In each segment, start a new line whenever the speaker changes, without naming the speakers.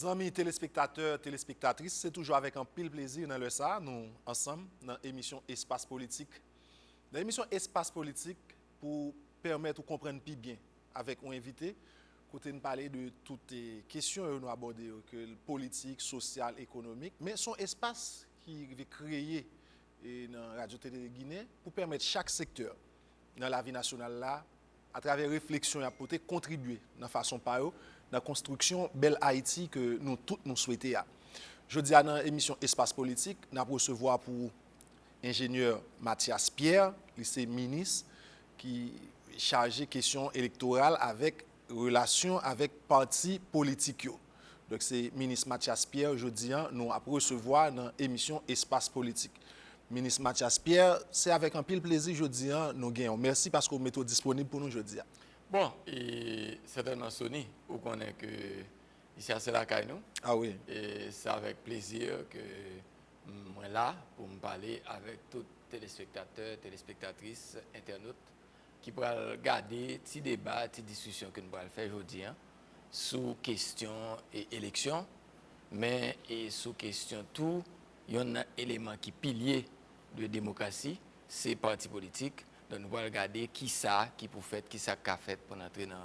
Amis téléspectateurs, téléspectatrices, c'est toujours avec un pile plaisir dans le ça, nous ensemble dans l'émission Espace Politique. Dans l'émission Espace Politique, pour permettre de comprendre plus bien avec un invité, côté nous parler de toutes les questions que nous abordons, que politique, sociale, économique, mais son espace qui est créé dans Radio Télé Guinée pour permettre chaque secteur dans la vie nationale là, à travers réflexion et apporter contribuer de façon par eux dans la construction belle Haïti que nous tous nous souhaitons. Je dis dans l'émission Espace Politique, nous allons recevoir pour ingénieur Mathias Pierre, lycée ministre, qui est chargé de questions électorales avec relation avec partis politiques. Donc c'est ministre Mathias Pierre, je dis, nous allons recevoir dans l'émission Espace Politique. Ministre Mathias Pierre, c'est avec un pile plaisir, je dis, nous gagnons. Merci parce que vous mettez disponible pour nous, je dis.
Bon, et certainement Sony, vous connaissez que ici c'est la caille nous.
Ah oui.
Et c'est avec plaisir que moi là pour me parler avec tous les téléspectateurs, téléspectatrices, internautes qui pourraient regarder petits débats, petites discussions que nous pourrons faire aujourd'hui sous question et élection, mais et sous question tout, il y a un élément qui pilier de démocratie, c'est parti politique. Donc nous allons regarder qui ça, qui pour faire, qui ça qu'a fait pour entrer dans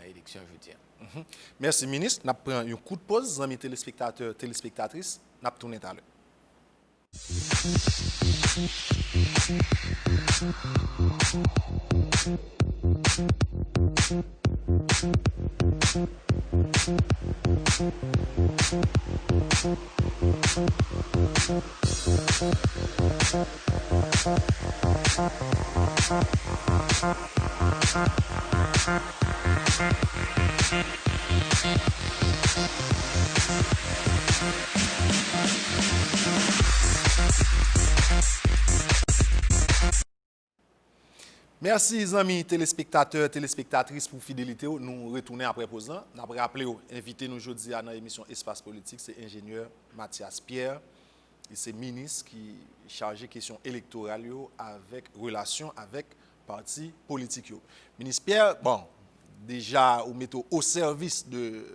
l'élection aujourd'hui.
Merci ministre. Nous prenons un coup de pause, amis téléspectateurs, téléspectatrices. Nous allons tourner à l'heure. Merci, amis téléspectateurs, téléspectatrices pour fidélité. Nous retournons après pause. Nous avons rappelé, invité nous aujourd'hui à l'émission Espace Politique, c'est ingénieur Mathias Pierre. C'est ministre qui est chargé de questions électorales avec relation avec partis politiques. Ministre Pierre, bon, déjà, vous mettez au service de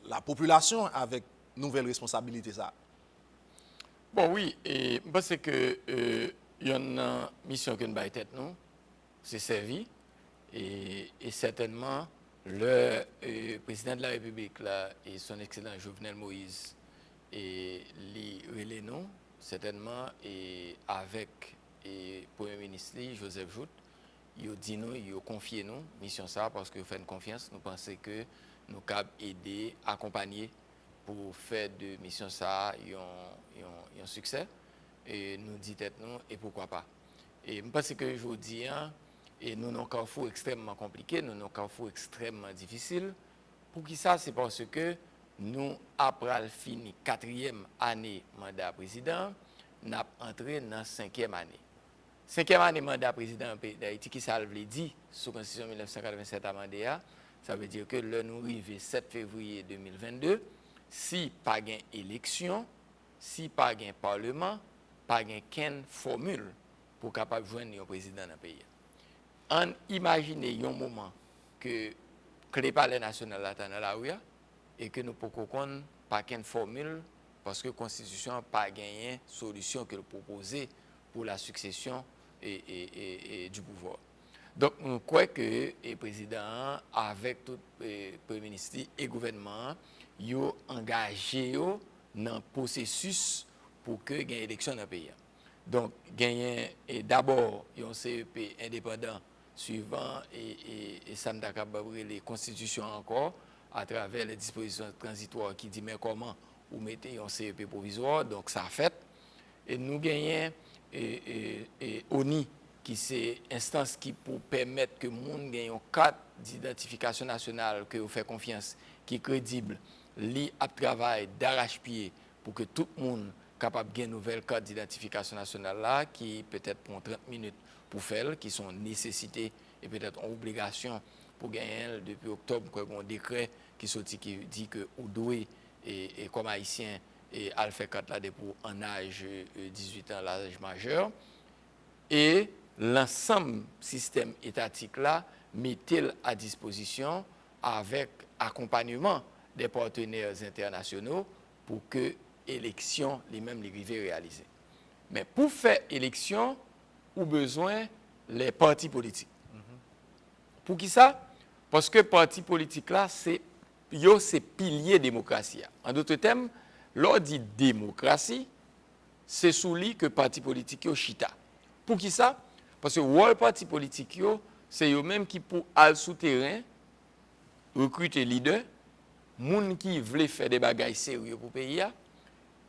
la population avec nouvelles responsabilités. Ça.
Bon, oui, et je pense que il y a une mission que nous avons tête, nous. C'est servi et certainement le président de la République là, et son excellent Jovenel Moïse et les nous certainement et avec le Premier ministre Joseph Jout, il a dit nous, il a confié nous mission ça parce que fait une confiance, nous pensons que nous pouvons aider, accompagner pour faire de mission ça un succès et nous dit tête nous et pourquoi pas. Et je pense que aujourd'hui et nous avons un carrefour extrêmement compliqué, nous avons un carrefour extrêmement difficile. Pour qui ça? C'est parce que nous, après fini 4e année mandat président, nous avons entré dans la 5e année. 5e année mandat président d'Haïti, qui ça veut dire, sous la Constitution 1987 à mandat, ça veut dire que le nous arrivé 7 février 2022, si pas gain élection, si pas gain parlement, pas gain qu'une formule pour capable joindre un président dans le pays. On imagine un moment que le palais national est dans la rue et que nous ne pouvons pas qu'une formule parce que la Constitution n'a pas gagné solution que proposer pour la succession et du pouvoir. Donc, nous croyons que le président, avec tout le Premier ministre et le gouvernement, ils ont engagé dans le processus pour que il y ait une élection dans le pays. Donc, gagner d'abord un CEP indépendant suivant et ça n'a pas les constitutions encore à travers les dispositions transitoires qui disent mais comment vous mettez un CEP provisoire, donc ça a fait. Et nous gagnons ONI qui c'est instance qui pour permettre que le monde ait une carte d'identification nationale, que vous faites confiance, qui est crédible, li à travail d'arrache-pied pour que tout le monde capable de gagner une nouvelle carte d'identification nationale là, qui peut-être prend 30 minutes pour faire, qui sont nécessités et peut-être en obligation pour gagner depuis octobre, quoi, un décret qui sorti qui dit que vous devez et comme haïtien et à le faire carte là pour un âge 18 ans, l'âge majeur, et l'ensemble système étatique là met-il à disposition avec accompagnement des partenaires internationaux pour que l'élection les-mêmes les rivets réalisées. Mais pour faire élection, ou besoin les partis politiques. Pour qui ça? Parce que parti politique là, c'est pilier démocratie. En d'autres termes, l'on dit démocratie, c'est sous lui que parti politique yo chita. Pour qui ça? Parce que le parti politique yo, c'est eux même qui pour aller souterrain recruter leader, moun qui veulent faire des bagages sérieux pour pays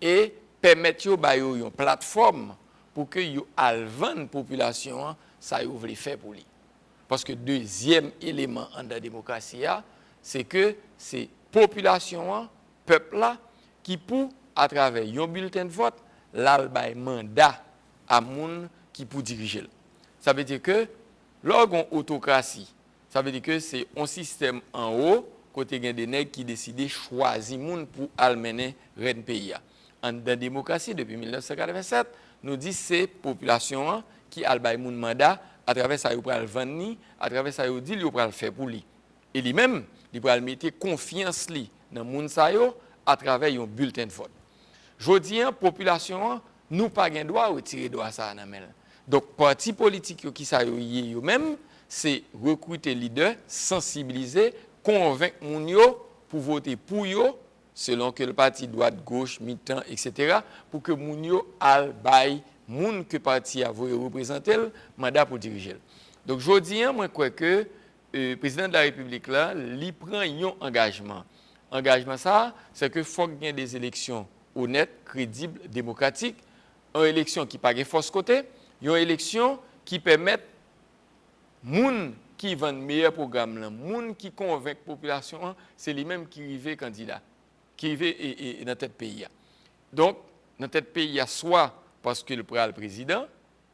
et permettre yo ba yo une plateforme pour que yo al vendre population ça yo veulent faire pour lui. Parce que deuxième élément en la démocratie c'est que c'est population peuple là qui pour à travers un bulletin de vote là bay mandat à moun qui pour diriger. Ça veut dire que l'organe autocratie, ça veut dire que c'est un système en haut côté gen des nèg qui décide choisir moun pour mener ren pays. En la démocratie depuis 1987, nous dit c'est population qui a bay moun mandat à travers ça yo pral vendre, à travers ça yo dit yo pral faire pour lui. Et lui-même, il pral mettre confiance li dans moun sa yo à travers un bulletin de vote. Jodi an population nous pas gen droit retirer droit ça nan men. Donc parti politique qui sa yo même c'est recruter leader, sensibiliser, convaincre moun yo pour voter pour yo selon que le parti droite, gauche, mi-temps, etc. pour que moun yo al bay moun que parti a voulu représenter mandat pour diriger. Donc jodi an moi crois que président de la République là, li prend un engagement. Engagement ça, c'est que faut qu'il y ait des élections honnêtes, crédibles, démocratiques, une élection qui pas de force côté, une élection qui permette moun qui vend meilleur programme là, moun qui convainc population, c'est lui-même qui rive candidat, qui rive dans tête pays. Donc dans tête pays soit parce que le président,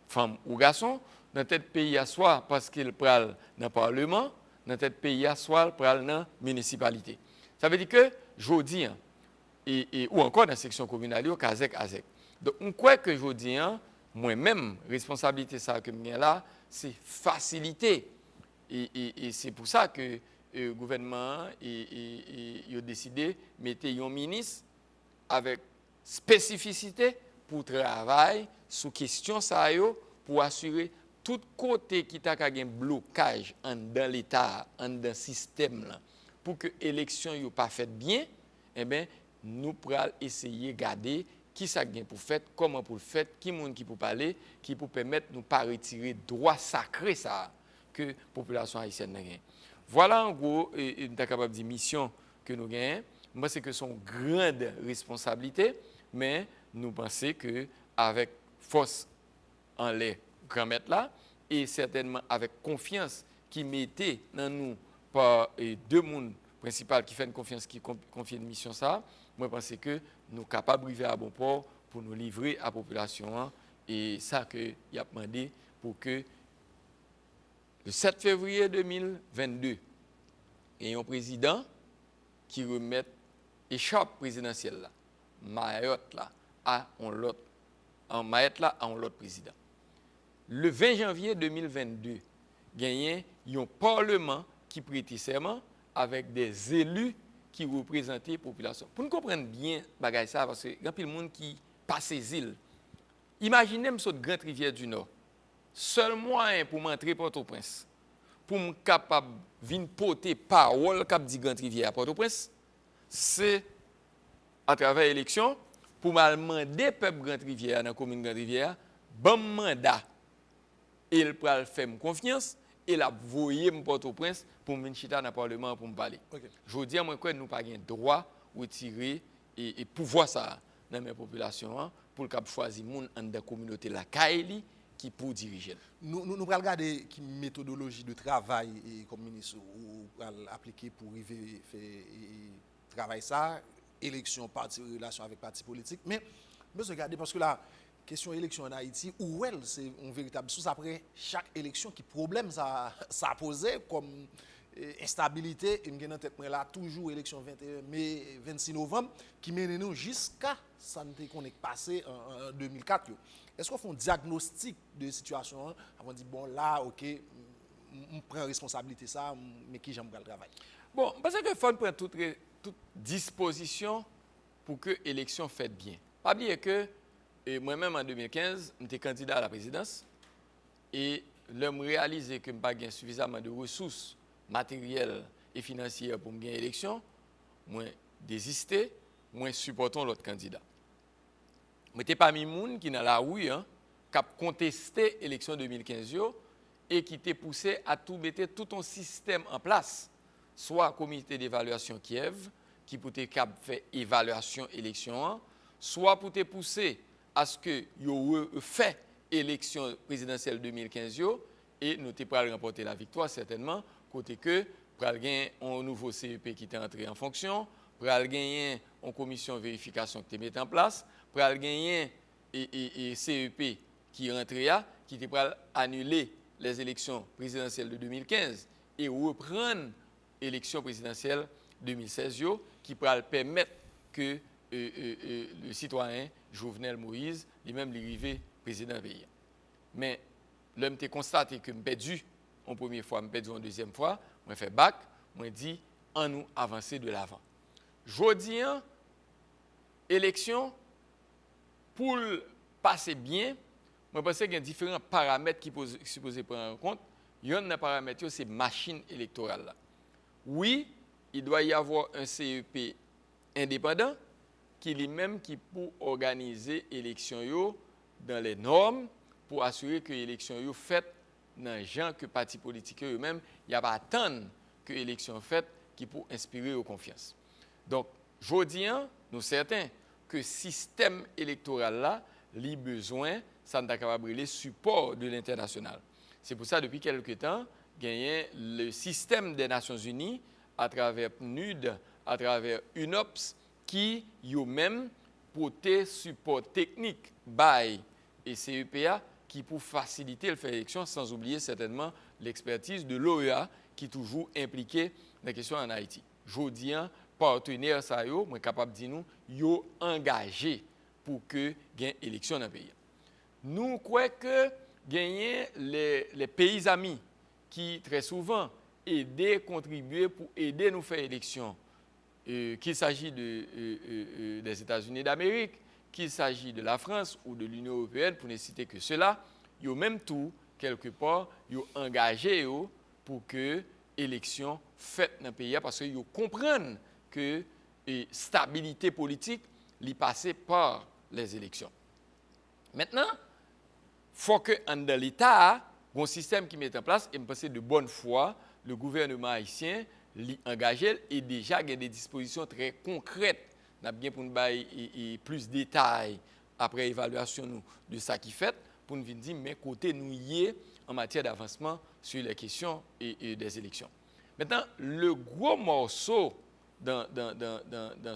femme ou garçon, dans tête pays soit parce qu'il pral dans le parlement, dans tête pays soit pral dans municipalité. Ça veut dire que jodi ou encore dans la section communale yo Kazek Azek. Donc on croit que jodi moi-même responsabilité ça que j'ai là, c'est faciliter et c'est pour ça que le gouvernement a décidé de mettre un ministre avec spécificité pour travailler sur question ça yo pour assurer tout côté qui t'a un blocage dans l'état, dans le système là pour que l'élection yo pas faite bien, eh ben nous pourrons essayer garder qui ça gagne pour faire, comment pour le faire, qui monde qui pour parler, qui pour permettre nous pas retirer droit sacré ça que population haïtienne gagne. Voilà en gros une capable de mission que nous gagnons. Moi c'est que son grande responsabilité, mais nous pensons que avec force en les grand mettre là et certainement avec confiance qui mettait dans nous par deux mondes principaux qui font une confiance qui confient une mission ça, moi je pense que nous sommes capables d'arriver à bon port pour nous livrer à la population et ça que y a demandé pour que le 7 février 2022 et un président qui remette écharpe présidentielle là Mayotte là à un l'autre en Mayotte là à un l'autre président. Le 20 janvier 2022 gagné un parlement qui prête serment avec des élus qui représentent la population. Pour nous comprendre bien bagay ça parce que il y a plein de monde qui passe ces îles. Imaginez sur Grande Rivière du Nord. Seul moyen pour m'entrer Port-au-Prince, pour me capable venir porter parole cap dit Grande Rivière à Port-au-Prince, c'est à travers l'élection pour me demander peuple Grande Rivière dans la commune Grande Rivière, bon mandat. Il pral faire confiance et la voyer me Port-au-Prince pour me chita dans le parlement pour me parler. Okay. Je dis à moi que nous pas gain droit retirer et pouvoir ça dans mes populations pour le cap choisir moun en de communauté la Kaili qui pour diriger.
Nous allons regarder qui méthodologie de travail et comme ministre ou appliquer pour arriver faire travail ça, élection, parti, relation avec parti politique. Mais je regarder parce que la question élection en Haïti, où elle, c'est un véritable sous après chaque élection qui problème ça posait comme instabilité, et me en tête là toujours élection 21 mai 26 novembre qui mène nous jusqu'à ça ne qu'on est passé en 2004. Est-ce qu'on fait un diagnostic de situation avant de dire bon là OK on prend responsabilité ça mais qui j'aime le travail.
Bon, parce que faut prendre toute disposition pour que l'élection faite bien. Pas oublier que moi-même en 2015, j'étais candidat à la présidence et l'homme réalisé que je n'ai pas suffisamment de ressources matérielles et financières pour me gagner l'élection, moi désisté, moi supportons l'autre candidat. Moi n'étais pas mis moun qui dans la rue qui a contesté l'élection 2015 et qui était poussé à tout mettre tout un système en place, soit comité d'évaluation Kiev qui pouvait faire évaluation élection, soit pour te pousser à ce que yo fait élection présidentielle 2015 et nous te pral remporter la victoire certainement côté que pral gagner un nouveau CEP qui est entré en fonction, pral gagner une commission de vérification qui est mise en place, pral gagner et CEP qui est rentré qui te pral annuler les élections présidentielles de 2015 et reprendre l'élection présidentielle 2016 qui pral permettre que le citoyen Jovenel Moïse lui-même l'arrivé président du pays. Mais l'homme a constaté que je perdu en première fois, je perdu en deuxième fois, je fait bac, je dit en nous avancer de l'avant. Jodi, élection pour passer bien, je pense qu'il y a différents paramètres qui sont supposés prendre en compte. Il y a un paramètre, c'est machine électorale. Oui, il doit y avoir un CEP indépendant qui lui-même qui pour organiser l'élection dans les normes pour assurer que l'élection est faite dans les gens que parti politique eux-mêmes, il n'y a pas attendre que l'élection faite qui pour inspirer aux confiance. Donc, jodi, nous certains que le système électoral là, a besoin, ça n'a pas le support de l'international. C'est pour ça depuis quelque temps, gagné le système des Nations Unies à travers PNUD, à travers UNOPS qui eux-mêmes portent support technique by et CEPA qui pour faciliter le fait d'élection sans oublier certainement l'expertise de l'OEA qui est toujours impliquée dans la question en Haïti. Jodi, partenaires ça yo, moi capable de dire nous yo engagé pour que gagne élection dans le pays. Nous croyons que gagner les pays amis qui très souvent aident contribuer pour aider nous faire élection. Qu'il s'agit des États-Unis d'Amérique, qu'il s'agit de la France ou de l'Union européenne, pour ne citer que cela, ils ont même tout, quelque part, ils ont engagé pour que l'élection faite dans le pays, parce qu'ils comprennent que la stabilité politique est passée par les élections. Maintenant, il faut que dans l'État, un système qui met en place, et me pense de bonne foi, le gouvernement haïtien engagé et déjà il y a des dispositions très concrètes. Nous avons bien pour nous donner plus de détails après évaluation de ça qui fait pour nous dire mais côté nous y est en matière d'avancement sur les questions et des élections. Maintenant, le gros morceau dans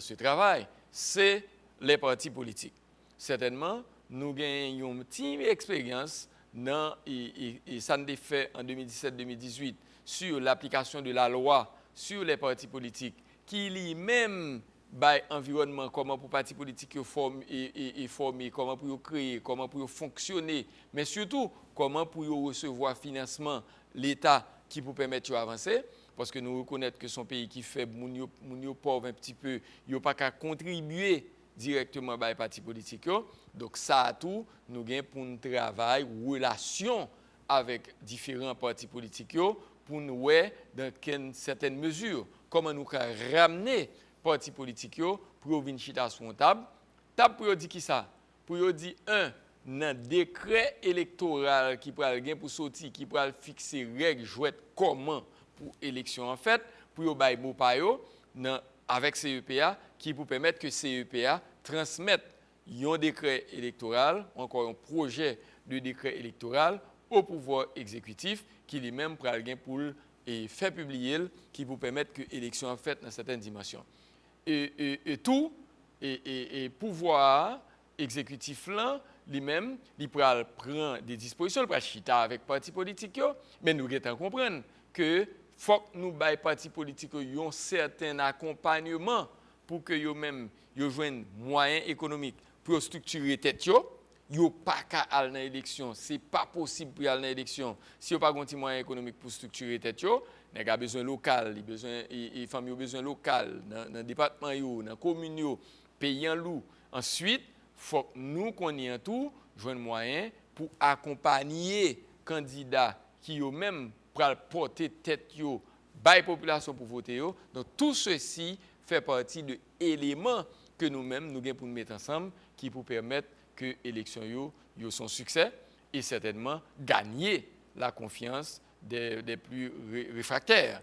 ce travail, c'est les partis politiques. Certainement, nous gagnons une petite expérience dans et ça nous fait en 2017-2018 sur l'application de la loi sur les partis politiques, qui lui-même by environnement, comment pour partis politiques former, comment pour créer, comment pour fonctionner, mais surtout comment pour recevoir financement l'État qui peut permettre d'avancer, parce que nous reconnaissons que son pays qui fait moun yo pauvre un petit peu, il n'a pas qu'à contribuer directement by partis politiques. Donc ça tout, nous gagnons pour un travail, relation avec différents partis politiques pour nous voir dans certaines mesures comment nous ramener les partis politiques pour venir chita sur une table. Table pour dire qui ça? Pour dire un décret électoral qui pourra gain pour sortir, qui pourra fixer règles jouettes comment pour élection en fait, pour bail mot pa yo avec CEPA qui pour permettre que CEPA transmette un décret électoral, encore un projet de décret électoral au pouvoir exécutif qui lui-même prend le gain pour et faire publier qui vous permettre que l'élection en fait dans certaines dimensions. Et tout et pouvoir exécutif là lui-même il prend des dispositions, il prend chita avec parti politique mais nous devons comprendre que faut que nous bail parti politique un certain accompagnement pour que yo même yo joignent moyens économiques pour structurer tête yo pas qu'à aller dans l'élection, c'est pas possible pour aller dans l'élection si yo pas gon ti moyen économique pour structurer tête yo, nèg a besoin local, il famille a besoin local dans département yo, dans commune yo, pays en loup. Ensuite, faut que nous connaissions tout, joindre moyen pour accompagner candidats qui yo même pour porter tête yo, bail population pour voter yo. Donc tout ceci fait partie de éléments que nous-mêmes nous gagnons pour nous mettre ensemble qui pour permettre que l'élection yo son succès et certainement gagner la confiance des plus réfractaires,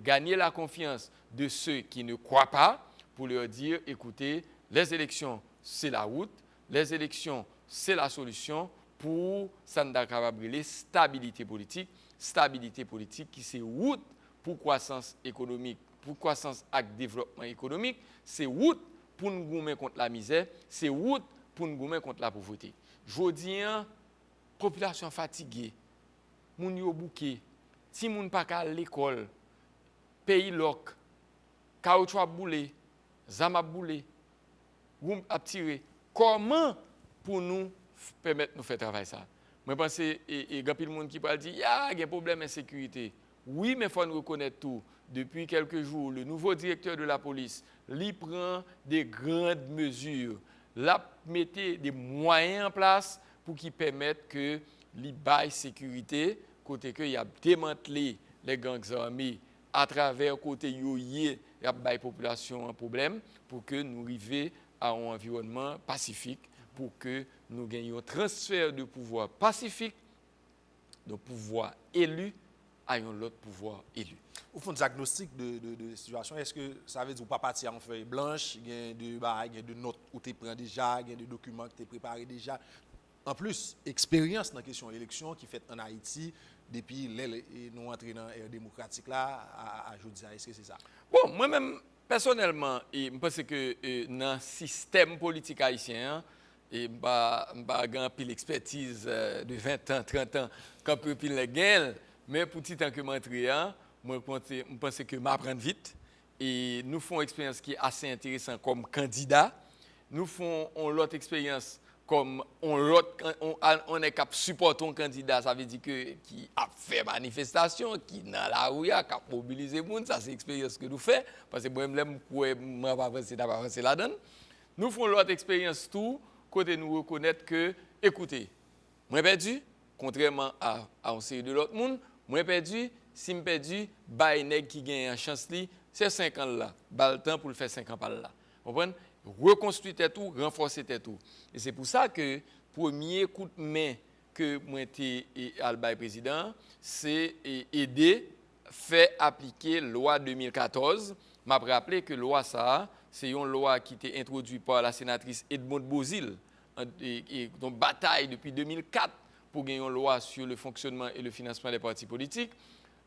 gagner la confiance de ceux qui ne croient pas pour leur dire écoutez, les élections c'est la route, les élections c'est la solution pour ça nous capable de stabilité politique qui c'est route pour croissance économique, pour croissance et développement économique, c'est route pour nous gommer contre la misère, c'est route pour nous gommer contre la pauvreté. Jodi an, population fatiguée, moun yo bouqué, si moun pa ka l'école, pays loc, caoutchouc boulé, zam a boulé, goum a tiré. Comment pour nous permettre de faire travail ça? Moi pense et grand pile monde qui parle dit ya y a problème d'insécurité. Oui, mais faut nous reconnaître tout. Depuis quelques jours, le nouveau directeur de la police, lui prend des grandes mesures, la mettait des moyens en place pour qui permettent que li bail sécurité côté que y a démantelé les gangs armés à travers côté yoyé y a bail population un problème pour que nous arrivions à un environnement pacifique pour que nous gagnions un transfert de pouvoir pacifique de pouvoir élu à un autre pouvoir élu.
Au fond, diagnostic de situation, est-ce que ça veut dire pas partir en feuille blanche, il y a de notes où tu prends déjà, il y a des documents que tu préparés déjà. En plus, expérience dans la question élection qui fait en Haïti depuis nous entrons dans l'ère démocratique là à aujourd'hui. Est-ce que c'est ça?
Bon, moi-même, personnellement, je pense que dans le système politique haïtien, et je n'ai l'expertise de 20 ans, 30 ans, quand je peux la gain, mais pour petit temps que je pense que je m'apprends vite. Et nous faisons une expérience qui est assez intéressante comme candidat. Nous faisons l'autre expérience comme on est capable de supporter un candidat, ça veut dire que qui a fait manifestation, qui dans la rue, qui a mobilisé les gens, ça c'est l'expérience que nous faisons. Parce que moi-même, je ne peux pas avancer là-dedans. Nous faisons l'autre expérience tout, côté nous reconnaître que, écoutez, moi perdu, contrairement à un série de l'autre monde, moi perdu, si je perdu, bah nèg qui gagne en chance c'est 5 ans là, bah le temps pour le faire 5 ans par là. Vous comprenez? Reconstruire tout, renforcer tout. Et c'est pour ça que premier coup de main que moi été Albay président, c'est aider faire appliquer loi 2014. M'a rappelé que loi ça, c'est une loi qui était introduite par la sénatrice Edmond Bozil et donc bataille depuis 2004 pour gagner une loi sur le fonctionnement et le financement des partis politiques.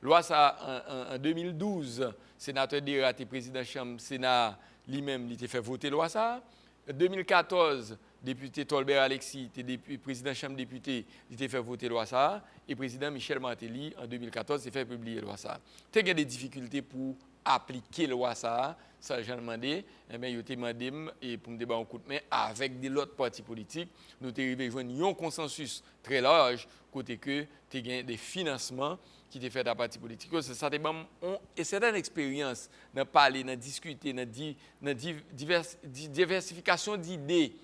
Loi ça en 2012, sénateur Dira était président chambre Sénat lui-même il était fait voter loi ça. En 2014, député Tolbert Alexis était président chambre député, il était fait voter loi ça et président Michel Martelly en 2014 s'est fait publier loi ça. Tu as des difficultés pour appliquer loi ça j'ai demandé mais il était demandé et pour me débattre un coup de main avec des autres partis politiques, nous avons arrivé à joindre un consensus très large côté que tu as des financements qui était fait à parti politique. C'est ça, et certaines expériences dans parler, dans discuter, dans diversification d'idées,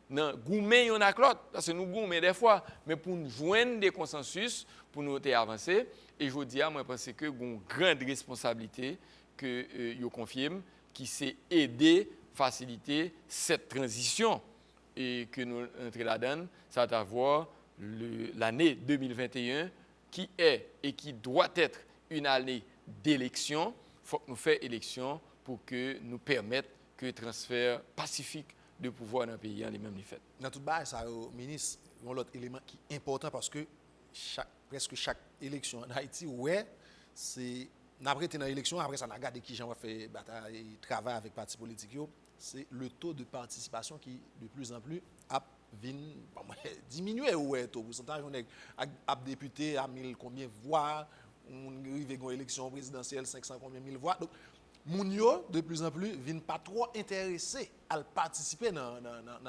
dans goumer on a l'autre, parce que nous goumons des fois, mais pour nous joindre des consensus, pour nous avancer. Et je dis, moi, je pense que une grande responsabilité que je confirme, qui c'est aider, faciliter cette transition et que nous entrons là-dedans, ça va avoir l'année 2021 qui est et qui doit être une année d'élection. Il faut que nous fassions élection pour que nous permettre que le transfert pacifique de pouvoir dans le pays ait les mêmes effets.
Dans tout bas, ça, ministre, un autre élément qui est important parce que presque chaque élection en Haïti, c'est après une élection, après ça, on a regardé qui j'en fait bataille et travail avec partis politiques, c'est le taux de participation qui de plus en plus a diminué le taux de pourcentage. On est à député à 1000 combien voix, on arrive à une élection présidentielle 500 combien mille voix. Donc, moun yo de plus en plus viennent pas trop intéressés à participer dans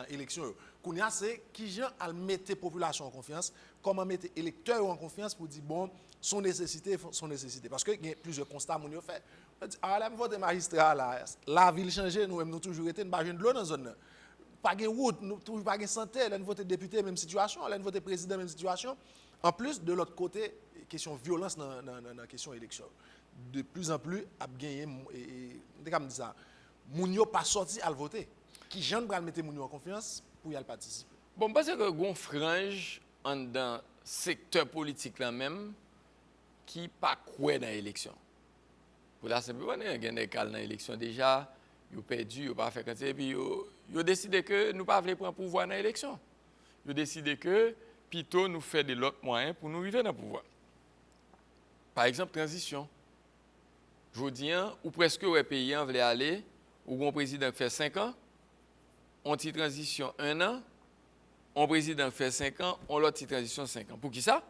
l'élection. Kounya c'est qui gens à mettre population en confiance, comment mettre électeurs en confiance pour dire bon son nécessité parce que il y a plusieurs constats moun yo fait. Ah là me voter magistrat là, la ville changer nous toujours été pas jeune de l'eau dans zone. Pas de route, nous toujours pas de santé, là nous voter député même situation, là nous voter président même situation. En plus de l'autre côté question violence dans la question élection. De plus en plus a gagné et comme ça moun yo pas sorti à voter qui gens va mettre moun yo en confiance pour y aller participer.
Bon parce que gon frange en dans secteur politique là même qui pas croit dans l'élection. Pour la simple bonne il y a des cas dans l'élection déjà yo perdu yo pas fait candidat puis yo décidé que nous pas voulons prendre pouvoir dans l'élection. Yo décidé que plutôt nous faire de l'autre moyen pour nous arriver dans le pouvoir. Par exemple transition. Je dis, ou presque les pays veulent aller, où un président fait 5 ans, on petite transition 1 an, un président fait 5 ans, on l'autre petite transition 5 ans. Pour qui ça?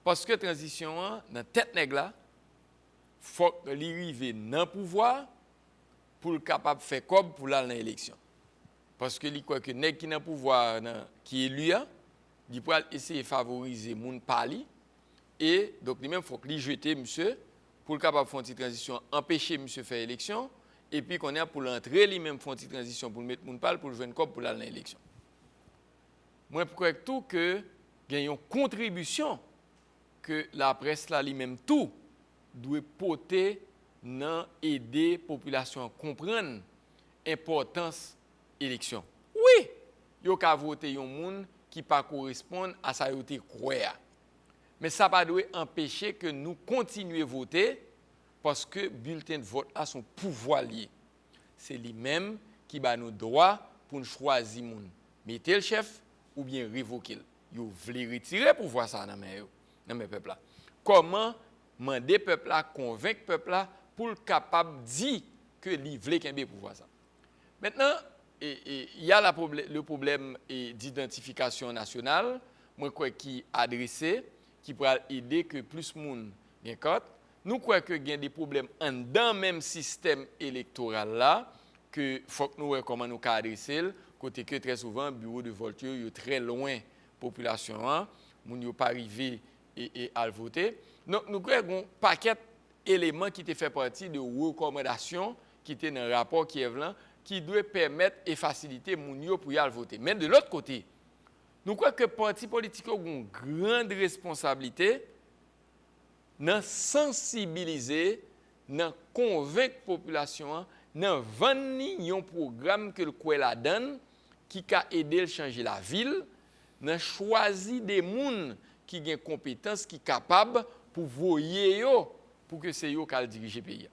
Parce que transition 1, dans tête nèg là, faut qu'il arrive dans le pouvoir pour le capable de faire comme pour aller dans l'élection. Parce que il croit que nèg qui dans le pouvoir qui est lui, il peut essayer de favoriser moun parli et donc lui même faut qu'il jette monsieur pour le capable de faire une transition, empêcher monsieur faire élection, et puis qu'on est pour l'entrée, lui-même faire une transition pour le mettre mon pal, pour le jouer une cop pour aller dans l'élection. Moi, je crois tout que il y a une contribution que la presse là lui-même tout doit porter dans aider la population à comprendre l'importance de l'élection. Oui, il y a voter un monde qui ne correspond à sa croix. Mais ça ne doit pas empêcher que nous continuions à voter parce que le bulletin de vote a son pouvoir lié. C'est lui-même qui a nos droits pour choisir mettre le chef ou bien révoquer. Vous voulez retirer le pouvoir ça dans mes peuples. Comment demander peuple là, convaincre peuple là pour être capable de dire que lui veut qu'il y ait pouvoir ça. Maintenant, il y a le problème d'identification nationale, moi crois qui adressé qui pourra aider que plus de monde bien compte. Nous croyons que il y a des problèmes dans le même système électoral là que faut que nous voyons comment nous adresser côté que très souvent le bureau de vote est très loin population hein, moun yo pas arrivé et à voter. Donc nous croyons un paquet d'éléments qui fait partie de recommandations qui étaient dans le rapport qui est là qui doit permettre et faciliter moun yo pour y aller voter. Mais de l'autre côté, nous croyons que les partis politiques ont une grande responsabilité dans sensibiliser, dans convaincre la population, dans vendre un programme que le Kouela donne qui a aidé à changer la ville, dans choisir des gens qui ont des compétences, qui sont capables pour voyer pour que c'est eux qui dirigent le pays.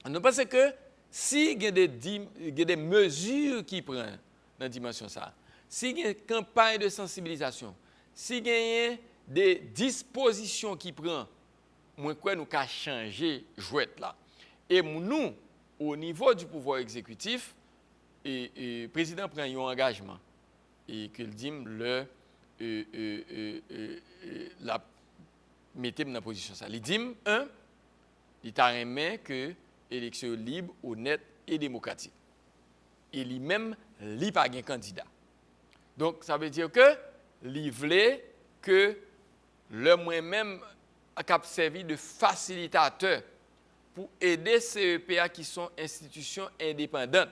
Nous pensons que si il y a des mesures qui prennent dans la dimension ça, si il y a une campagne de sensibilisation, si il y a des dispositions qui prennent, moi quoi nous avons changé jouette là. Et nous, au niveau du pouvoir exécutif, le président prend un engagement et que le DIM la mettait dans la position ça. Le DIM, il t'a remis que l'élection libre, honnête et démocratique. Et lui-même, il n'a pas de candidat. Donc, ça veut dire que il voulait que le moi-même a servi de facilitateur pour aider ces CEPA qui sont institutions indépendantes.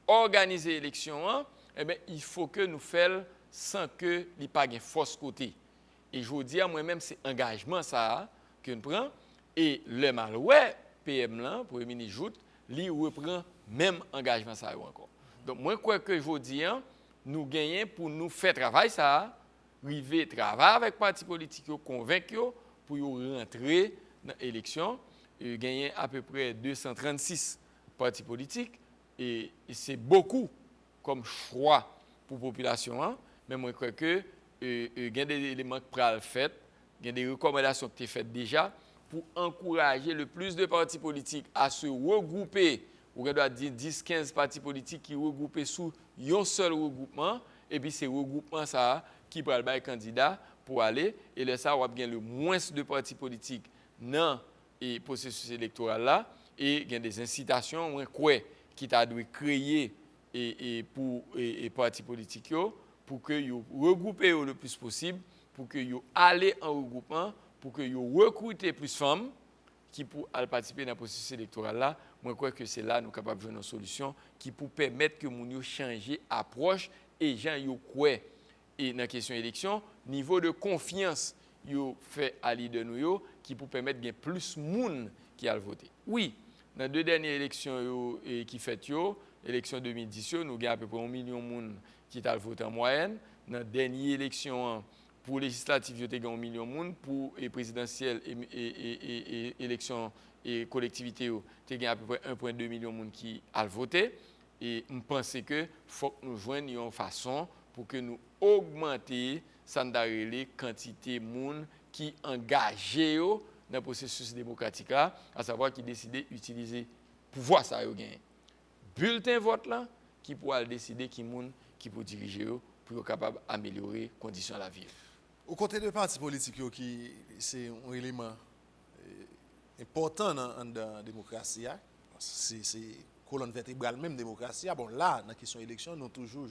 Organiser l'élection, eh bien, il faut que nous fassions sans que il n'y ait pas de force côté. Et je vous dis à moi-même, c'est engagement ça que nous prenons. Et le maloué, PM là, pour le ministre Jout, lui reprend même engagement ça encore. Donc, moi, quoi que je vous dis, nous gagnons pour nous faire travail ça, arriver travailler avec les partis politiques, convaincre pour rentrer dans l'élection. Gagner à peu près 236 partis politiques et c'est beaucoup comme choix pour la population. mais moi, je crois que il y a des éléments qui sont faits, il y a des recommandations qui sont faites déjà pour encourager le plus de partis politiques à se regrouper. On doit dire 10-15 partis politiques qui regroupent sous un seul regroupement, et puis c'est regroupement ça qui prend le candidat pour aller, et là ça, on va bien le moins de partis politiques dans le processus électoral là, et il y a des incitations, qui t'a dû créer pour les partis politiques pour que vous regroupez le plus possible, pour que vous allez en regroupement, pour que vous recrutez plus de femmes qui pour participer dans le processus électoral là. Moi, je crois que c'est là que nous sommes capables de jouer une solution qui pour permettre que nous changions approche et gens yo croient et dans la question élection, niveau de confiance yo fait à leader nous qui pour permettre qu'il y ait plus de monde qui a voté. Oui, dans les 2 dernières élections qui fait l'élection 2010, nous avons à peu près 1 million de monde qui a voté en moyenne. Dans la dernière élection pour législative, il y a 1 million de monde. Pour les présidentielles et élections et collectivités, il y a à peu près 1,2 million de monde qui a voté. Et je pense qu'il faut que nous joignions une façon pour que nous augmenter la quantité de monde qui est engagé dans le processus démocratique, à savoir qui décide d'utiliser le pouvoir ça gagner. Bulletin vote là qui pourra décider qui monde qui peut diriger pour être capable d'améliorer les conditions de la vie.
Au côté de partis politiques qui c'est un élément important dans la démocratie, c'est colonne vertébrale même démocratie. Bon là dans la question élection nous toujours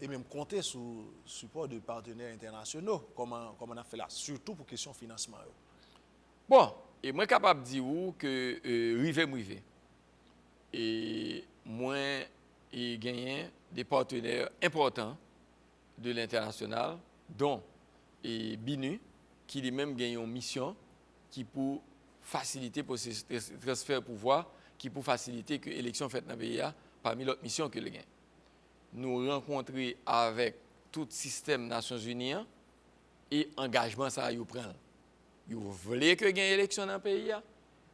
et même compter sur le support de partenaires internationaux comme on a fait là, surtout pour question financement.
Bon, et moi capable de dire que rive. Et moi et gagné des partenaires importants de l'international, dont BINU, qui lui-même gagne une mission qui pour faciliter le transfert de pouvoir, qui pour faciliter que l'élection faite dans le pays parmi l'autre mission que le gagne. Nous rencontrer avec tout le système des Nations Unies et engagement ça vous prend. Vous voulez que gagne élection dans le pays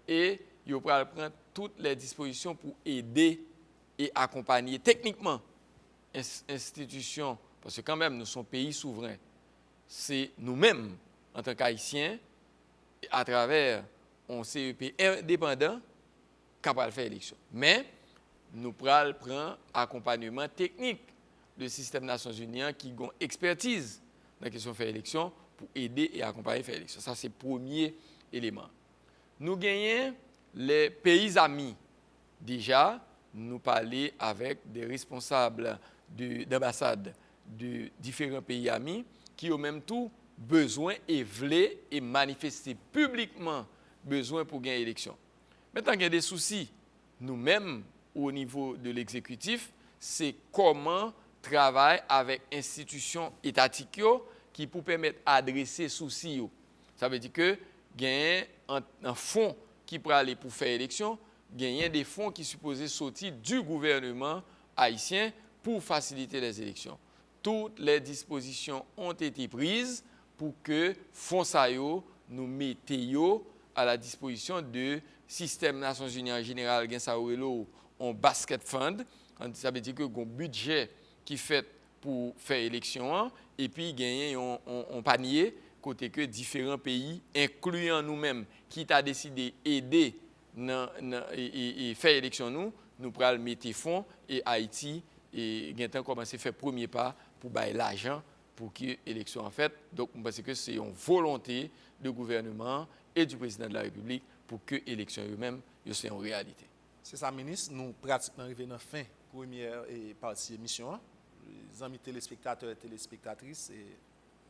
et vous prendre toutes les dispositions pour aider et accompagner techniquement institutions parce que quand même nous sommes pays souverains. C'est nous-mêmes en tant qu'Haïtiens à travers un CEP indépendant capable de faire élection. Mais nous prenons accompagnement technique du système des Nations Unies qui a une expertise dans la question de faire élection pour aider et accompagner faire élection. Ça, c'est le premier élément. Nous gagnons les pays amis. Déjà, nous parlons avec des responsables d'ambassade de différents pays amis qui ont même tout besoin et veulent et manifester publiquement besoin pour gagner l'élection. Maintenant, il y a des soucis. Nous-mêmes, au niveau de l'exécutif, c'est comment travailler avec institutions étatiques qui pour permettre d'adresser soucis. Ça veut dire que gagner un fonds qui peut aller pour faire élection, gagner des fonds qui supposés sortir du gouvernement haïtien pour faciliter les élections. Toutes les dispositions ont été prises pour que fonds sayo nous mettions à la disposition du système Nations Unies en général, un basket fund, ça veut dire que un budget qui fait pour faire élection et puis gagner un panier côté que différents pays, incluant nous-mêmes, qui t'a décidé d'aider et faire élection nous prenons mettre fonds et Haïti et maintenant commencer à faire premier pas pour bailler l'argent pour que l'élection en fait. Donc je pense que c'est une volonté du gouvernement et du président de la République pour que l'élection eux-mêmes soit en réalité.
C'est ça, ministre. Nous pratiquement arrivés dans la fin première partie de l'émission. Les amis téléspectateurs et téléspectatrices,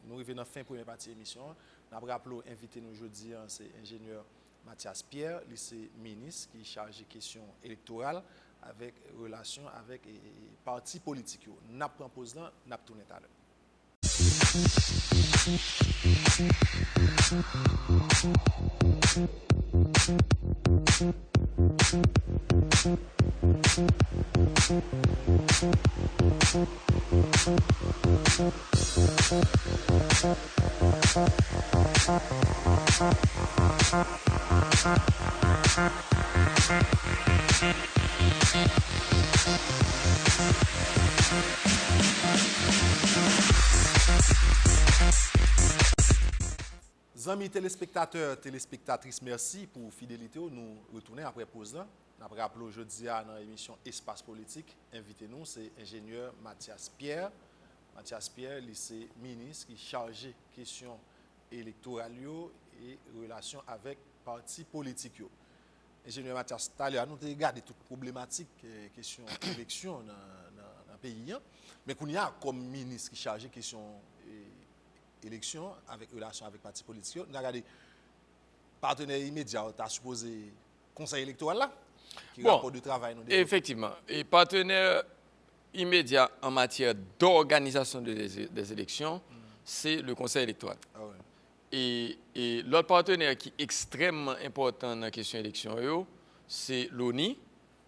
nous arrivons dans la fin première partie de l'émission. Nous avons rappelé invité nous aujourd'hui, c'est l'ingénieur Mathias Pierre, lycée ministre qui est chargé de questions électorales avec relation avec les partis politiques. Nous avons pause là, nous avons tourné à l'heure. amis téléspectateurs, téléspectatrices, merci pour fidélité. Nous retournons après pause là. Nous avons rappelé aujourd'hui dans l'émission Espace Politique. Invité-nous, c'est ingénieur Mathias Pierre. Mathias Pierre, lycée ministre, qui est chargé de questions électorales et relations avec partis politiques. Ingénieur Mathias, tout à l'heure, nous avons regardé toute problématique, question élection dans le pays. Mais qu'on y a comme ministre qui est chargé de questions élection avec relation avec parti politique, on a regardé partenaire immédiat, tu as supposé conseil électoral là, qui rapport de travail.
Effectivement, et partenaire immédiat en matière d'organisation des élections, c'est le conseil électoral.
Ah ouais.
Et l'autre partenaire qui est extrêmement important dans la question élection, c'est l'ONI,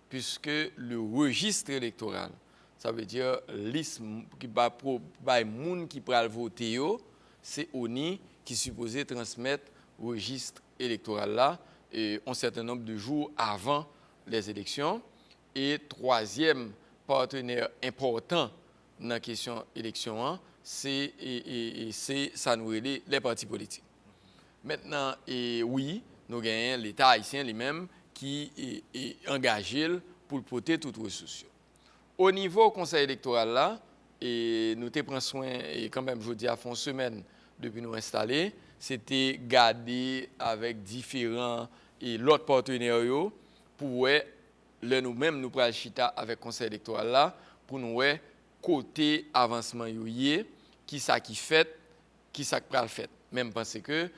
puisque le registre électoral, ça veut dire liste qui va pour moun qui va voter, c'est ONI qui est supposé transmettre le registre électoral là un certain nombre de jours avant les élections. Et troisième partenaire important dans la question élection, c'est ça nous relève les partis politiques. Maintenant, oui, nous gagnons l'État haïtien lui-même qui est engagé pour porter toutes les ressources. Au niveau conseil électoral là, et nous te prenons soin, et quand même, je dis à fond semaine depuis nous installer, c'était garder avec différents et l'autre partenaires pour nous-mêmes nous prenons chita avec le conseil électoral là pour nous côté avancement qui ça qui fait, qui ça qui fait. Même parce que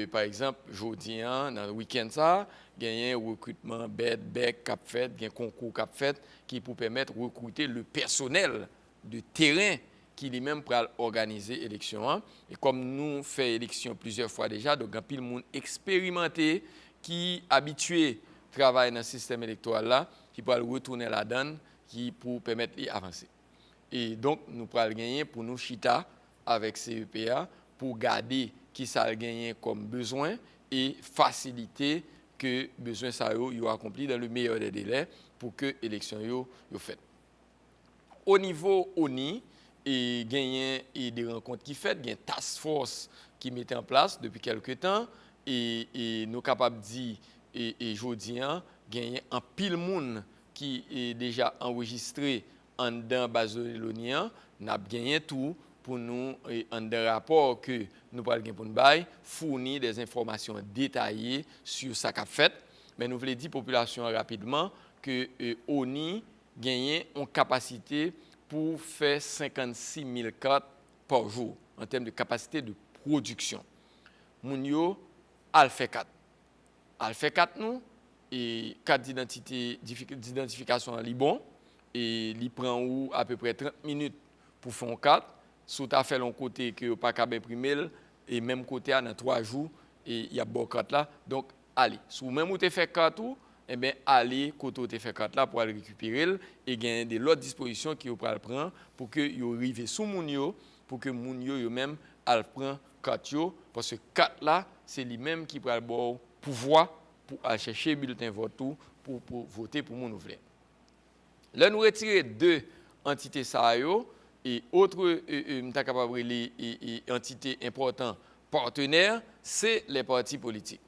par exemple, jeudi dans le week-end ça, il y a un recrutement bec cap fait, il y a un concours cap fait qui pour permettre de recruter le personnel de terrain qui lui-même pour organiser l'élection. Et comme nous faisons élection plusieurs fois déjà, donc il y a pile de monde expérimenté qui habitué à travailler dans le système électoral là, qui peut retourner la donne, qui pour permettre d'avancer. Et donc nous pourrons gagner pour nous chita avec CEPA pour garder qui ça a gagné comme besoin et faciliter que besoin ça yo accompli dans le meilleur des délais pour que l'élection yo faite. Au niveau ONI, et gagné des rencontres qui fait, il y a une task force qui mettait en place depuis quelques temps et nous capables de dire et jodi gagné un pile monde qui est déjà enregistré en dans base de l'ONI, n'a gagné tout pour nous en un rapport que nous parlons pour nous fournir des informations détaillées sur ce qu'a fait. Mais nous voulons dire population rapidement que ONI gagne une capacité pour faire 56 000 cartes par jour en termes de capacité de production. Mounio Alpha 4. Alpha 4 nous et carte d'identification en Liban et il prend à peu près 30 minutes pour faire une carte. Si tu as fait l'un côté que pas capable imprimer et même côté dans 3 jours et il y a bon carte là. Donc allez, si même où tu fait carte eh bien, aller côté où tu fait carte là pour aller récupérer et gagner des autres dispositions qui vous prendre pour que vous arrivez sous Mounio pour que Mounio eux-même al prend carte parce que carte là c'est lui-même qui prend le pouvoir pour aller chercher bulletin vote pour voter pour mon ouvrier. Là nous retirer deux entités ça et autre capable les entités importantes partenaires c'est les partis politiques.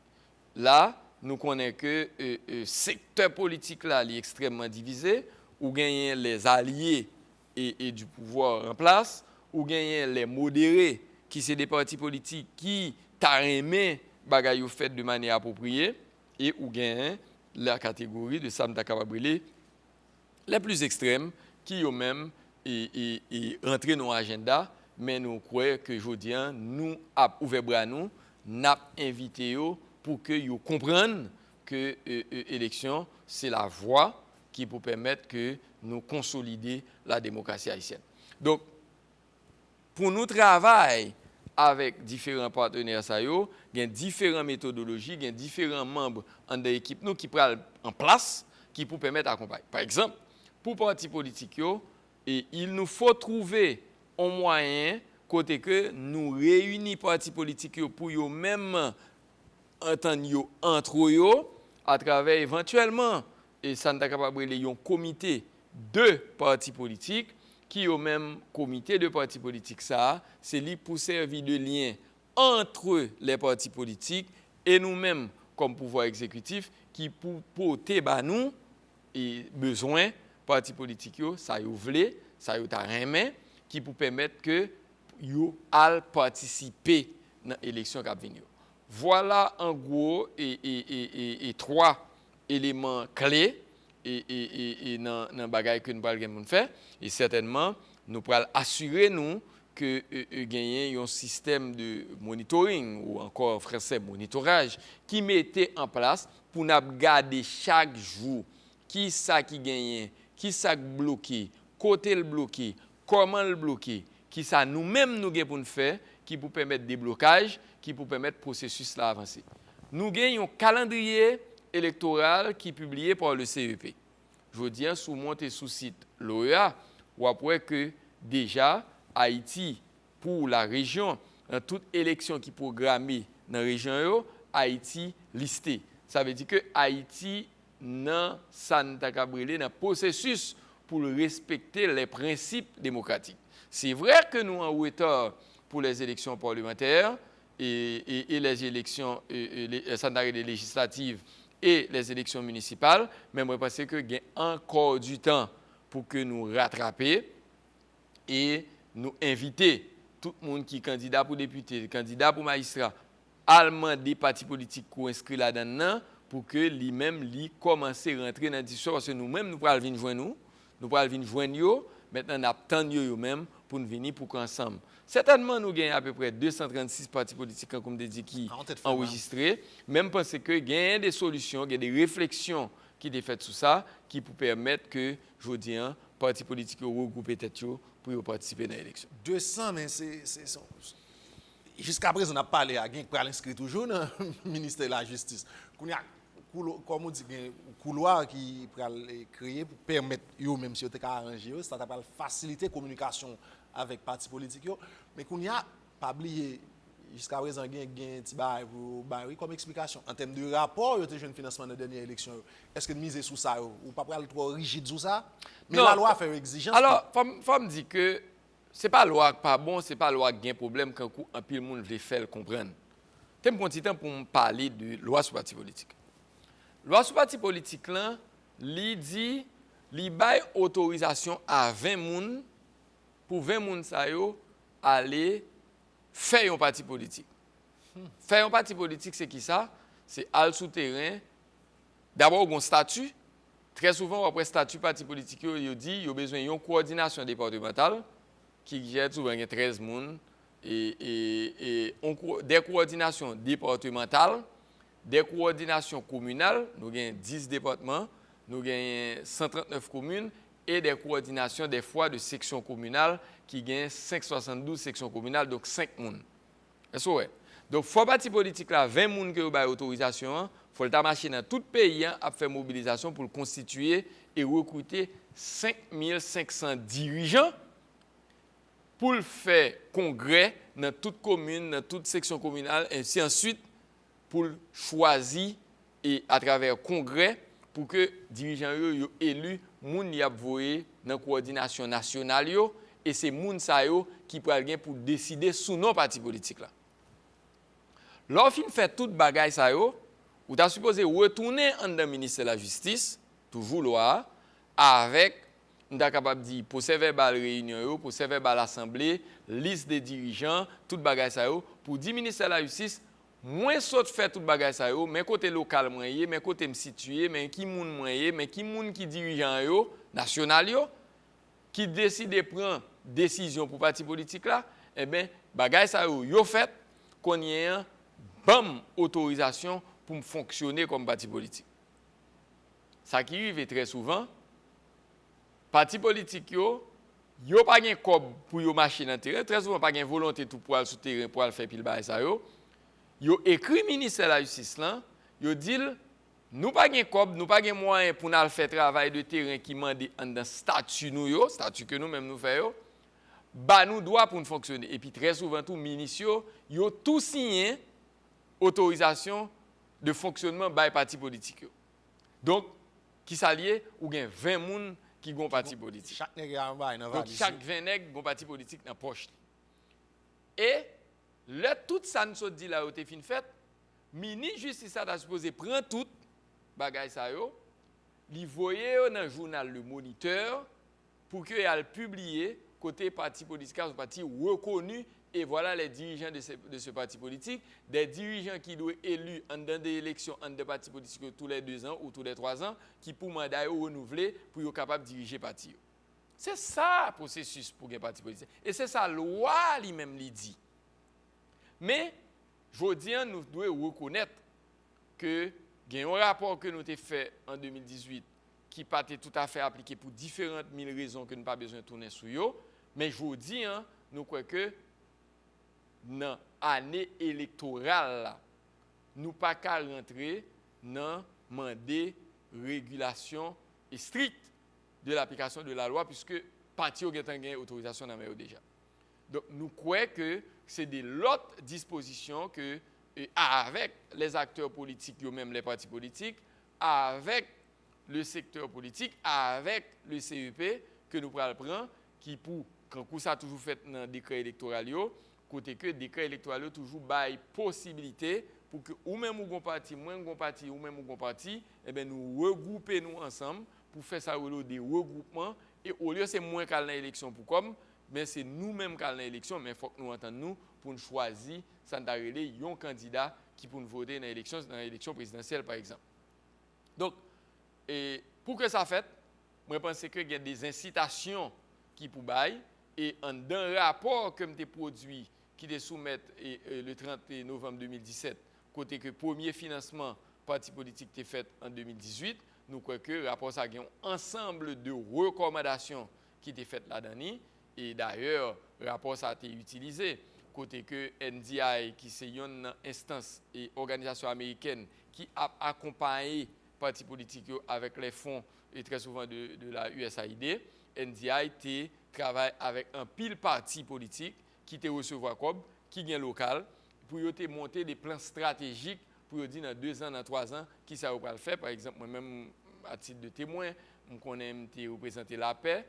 Là nous connaissons que le secteur politique là est extrêmement divisé, ou gagnent les alliés et du pouvoir en place, ou gagnent les modérés qui sont des partis politiques qui t'arrêtent bagaille fait de manière appropriée, et ou gagnent la catégorie de Sam Takababrele les plus extrêmes qui eux-mêmes rentrent dans l'agenda, mais nous croyons que aujourd'hui nous avons ouvert bras nous avons invité pour que vous compreniez que l'élection, c'est la voie qui peut permettre que nous consolider la démocratie haïtienne. Donc, pour nous travailler avec différents partenaires, il y a différentes méthodologies, il y a différents membres de l'équipe qui prennent en place, qui peuvent permettre d'accompagner. Par exemple, pour les partis politiques, il nous faut trouver un moyen côté que nous réunissons les partis politiques pour eux-mêmes entendre entre eux à travers éventuellement et ça n'est capable de un comité de partis politiques qui au même comité de partis politiques ça c'est lui pour servir de lien entre les partis politiques et nous-mêmes comme pouvoir exécutif qui pour porter nous et besoin partis politiques ça y ouvre ça y ta remet qui pour permettre que yo al participer dans l'élection qui va venir. Voilà en gros et trois éléments clés et dans bagaille que nous allons faire et certainement nous pourrons assurer nous que gagner un système de monitoring ou encore en français monitorage qui mettait en place pour nous garder chaque jour qui ça qui gagne, qui ça bloqué, côté le bloqué, comment le bloquer, qui ça nous-mêmes nous gagne pour nous faire qui pour permettre des blocages, qui pour permettre le processus là avancer. Nous gagnons un calendrier électoral qui est publié par le CEP. Je veux dire, sous monter sous site l'OEA, ou après que déjà, Haïti, pour la région, dans toute élection qui est programmée dans la région, Haïti listé. Ça veut dire que Haïti, dans Santa Cabrele, dans le processus pour respecter les principes démocratiques. C'est vrai que nous en retard pour les élections parlementaires et les élections législatives et les élections municipales, mais moi je pense qu'il y a encore du temps pour que nous rattraper et nous inviter tout le monde qui est candidat pour député, candidat pour magistrat, allemand des partis politiques qui sont inscrits là-dedans pour que lui-même lui commence à rentrer dans la discussion parce que nous-mêmes nous pourrons venir joindre nous pourrons venir joindre eux, maintenant nous attendons eux-mêmes pour nous venir pour qu'ensemble. Certainement nous gagnons à peu près 236 partis politiques comme des dit qui enregistrés, même parce que gagne des solutions, il y a des réflexions qui sont faites sur ça qui pour permettre que je dis partis politiques regroupent tête pour participer à l'élection.
200 mais c'est jusqu'à présent on n'a pas parlé à quelqu'un qui l'inscrit toujours dans le ministère de la Justice. Comme on dit, un couloir qui est créé pour permettre, même si on est arrangé, ça va faciliter la communication avec les partis politiques. Mais qu'on n'y a pas oublié, jusqu'à présent, il y a un petit bail comme explication. En termes de rapport, il y a eu un financement de la dernière élection. Est-ce que de miser sur ça, ou pas trop rigide sur ça? Mais non, la loi fait une exigence.
Alors, il faut me dire que ce n'est pas la loi qui n'est pas bon, ce n'est pas la loi qui a un problème quand un peu le monde veut faire le comprendre. Je vais prendre temps pour me parler de loi sur les partis politiques. Loi sur parti politique là, li dit li bail autorisation à 20 moun pour 20 moun sa yo aller faire un parti politique. Faire un parti politique c'est qui ça? C'est aller souterrain. D'abord un statut. Très souvent après statut parti politique yo dit yo besoin d'une coordination départementale qui gère souvent 13 moun et des coordinations départementales. Des coordinations communales, nous avons 10 départements, nous avons 139 communes et des coordinations des fois de sections communales qui ont 572 sections communales, donc 5 personnes. C'est vrai. Donc, il faut parti politique là, 20 personnes qui ont autorisation, il faut le marcher dans tout le pays à faire mobilisation pour constituer et recruter 5500 dirigeants pour faire congrès dans toute commune, dans toute section communale, et ainsi ensuite pour choisir et à travers congrès pour que les dirigeants soient élus, moun y a voyé dans la coordination nationale et c'est moun sa yo qui pour décider sous nos partis politiques là. Lorsqu'on fait toute bagaille ça yo, ou t'as supposé retourner dans le ministère de la Justice, toujours loi avec on est capable de dire procès verbal réunion, procès verbal assemblée, liste des dirigeants, toute bagaille ça yo pour dire ministère de la Justice moi saute faire toute bagage ça yo mais côté local moyen mais côté me situé mais qui moun moyen mais qui moun qui dirigeant yo national yo qui décide de prendre décision pour parti politique là eh ben bagage ça yo fait qu'on y ait un bam autorisation pour fonctionner comme parti politique. Ça qui arrive très souvent parti politique yo pas gen cob pour yo marcher dans terrain très souvent pas gen volonté tout pour aller sur terrain pour aller faire pile bagage ça yo. Yo écrit ministère de la Justice là, yo dit nous pas gen cob, nous pas gen moyen pour nous faire travail de terrain qui mande dans statut nous yo, statut que nous même nous fait yo. Ba nous droit pour nous fonctionner et puis très souvent tout ministre yo tout signé autorisation de fonctionnement by parti politique yo. Donc qui s'allié ou gen 20 moun qui gon parti politique.
Chaque nèg a un bail dans
valise. Chaque 20 nèg gon parti politique dans poche. Et Là, tout ça nous dit là, au fin fait, mini justice a supposé prendre tout bagay ça yo, li voye dans le journal Le Moniteur pour qu'il ait publié côté parti politique, un parti reconnu, et voilà les dirigeants de ce parti politique, des dirigeants qui doivent être élus en dans des élections en des partis politiques tous les 2 ans ou tous les 3 ans, qui pour mandat renouveler pour être capable de diriger le parti. C'est ça le processus pour un parti politique. Et c'est ça la loi lui-même lui dit. Mais, je dis, nous devons reconnaître que il y a un rapport que nous avons fait en 2018 qui n'a pas été tout à fait appliqué pour différentes mille raisons que nous n'avons pas besoin de tourner sur eux. Mais je vous dis, nous croyons que dans l'année électorale, nous ne pouvons pas rentrer dans le mandat régulation stricte de l'application de la loi puisque le parti a une autorisation dans le déjà. Donc, nous croyons que c'est de l'autre disposition que, avec les acteurs politiques, même les partis politiques, avec le secteur politique, avec le CEP, que nous prenons prendre, qui pour, quand ça a toujours fait dans le décret électoral, côté que le décret électoral toujours bail possibilité pour que ou même ou parti, moins ou parti, ou même ou parti, eh bien nous regrouper nous ensemble pour faire ça des regroupements et au lieu c'est moins qu'à l'élection pour comme mais c'est nous-mêmes qui allons à l'élection, mais il faut que nous entendions pour nous choisir, sans d'arrêter, un candidat qui peut nous voter dans l'élection présidentielle, par exemple. Donc, pour que ça fasse, je pense qu'il y a des incitations qui pour bailler, et dans un rapport que j'ai produit, qui est soumis le 30 novembre 2017, côté que le premier financement parti politique était fait en 2018, nous croyons que le rapport a un ensemble de recommandations qui étaient faites là-dedans. Et d'ailleurs, le rapport a été utilisé, côté que NDI, qui est une instance et organisation américaine qui a accompagné les partis politiques avec les fonds, et très souvent de la USAID, NDI travaille avec un pile parti politique qui te recevoir comme, qui est local, pour monter des plans stratégiques pour dire dans 2 ans, dans 3 ans, qui ça va le faire. Par exemple, moi-même, à titre de témoin, je connais représenter la paix.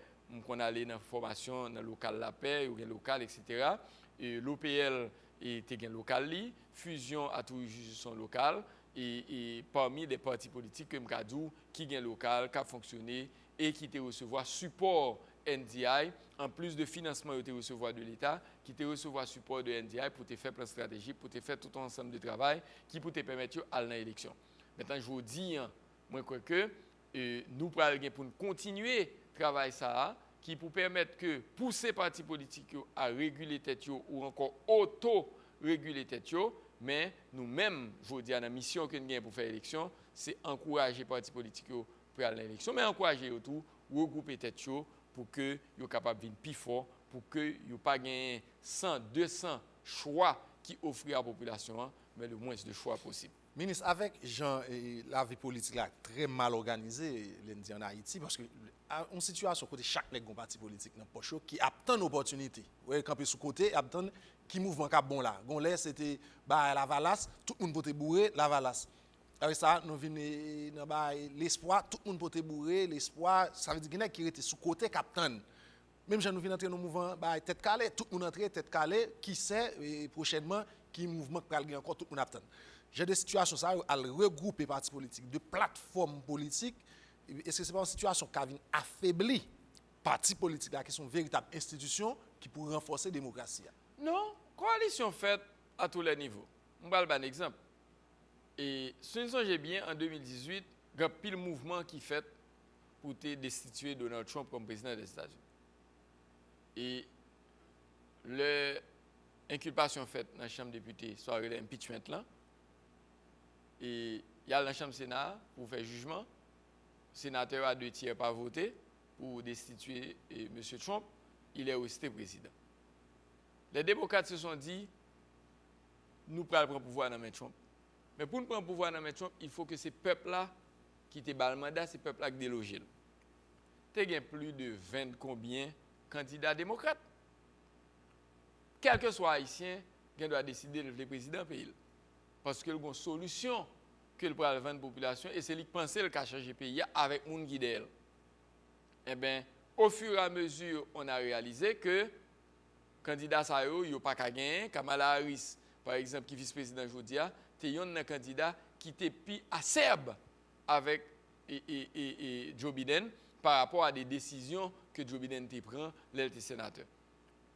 On allait dans la formation dans le local La Paix, ou local, etc. Et l'OPL était un local, Fusion a toujours son local, et parmi les partis politiques comme Kadou, qui ont un local, qui a fonctionné et qui te recevoir support NDI, en plus de financement te recevoir de l'État, qui te recevoir support de NDI pour te faire plan stratégique, pour te faire tout un ensemble de travail qui peut te permettre d'aller dans l'élection. Maintenant, je vous dis, moi, je crois que nous pourrons pour continuer travail ça qui pour permettre que pousser partis politiques à réguler tête ou encore auto-réguler tête mais nous-mêmes, je vous dis, la mission que nous avons pour faire l'élection, c'est encourager les partis politiques pour aller à l'élection, mais encourager tout, regrouper tête pour que soient capables de venir plus fort, pour que vous pas gagné 100, 200 choix qui offrent à la population, mais le moins de choix possible.
Ministre, avec la vie politique là, très mal organisée en Haïti, parce que une situation côté chaque parti politique dans poche qui attend une opportunité. Ouais, camper sous côté, attend qui mouvement cap bon là. Gon là c'était la Valasse, tout le monde peut bourrer la Valasse. Avec ça, nous venons dans l'espoir, tout le monde peut bourrer l'espoir, ça veut dire qu'il était sous côté captain. Même si nous venons entrer dans le mouvement tête calée, tout le monde entre tête calée, qui sait prochainement qui mouvement qui va gagner encore tout le monde attend. J'ai des situations ça à regrouper les partis politiques, de plateformes politiques. Est-ce que ce n'est pas une situation qui a affaibli les partis politiques là, qui sont véritables institutions qui pourraient renforcer la démocratie?
Non, coalition faite à tous les niveaux. Je vais vous donner un exemple. Et si nous songez bien, en 2018, il y a pile mouvement qui fait pour destituer Donald Trump comme président des États-Unis. Et l'inculpation faite dans la Chambre des députés, soit l'impeachment là, et il y a la Chambre Sénat pour faire jugement. Le sénateur a 2/3 pas voté pour destituer M. Trump. Il est resté président. Les démocrates se sont dit, nous prenons le pouvoir dans M. Trump. Mais pour nous prendre le pouvoir dans M. Trump, il faut que ces peuples-là qui te bal mandat, ces peuples-là qui délogent. Il y a plus de 20 combien candidats démocrates. Quel que soit haïtien, il doit décider de le président pays. Parce qu'il y a une solution que le prend vendre la population et c'est lui qui pense qu'il a changé le pays avec les gens qui d'elle. Eh bien, au fur et à mesure, on a réalisé que candidat ça yo pas qu'à gagner. Kamala Harris, par exemple, qui vice-président Jodia, t'es un candidat qui était plus acerbe avec Joe Biden par rapport à des décisions que Joe Biden prend l'être sénateur.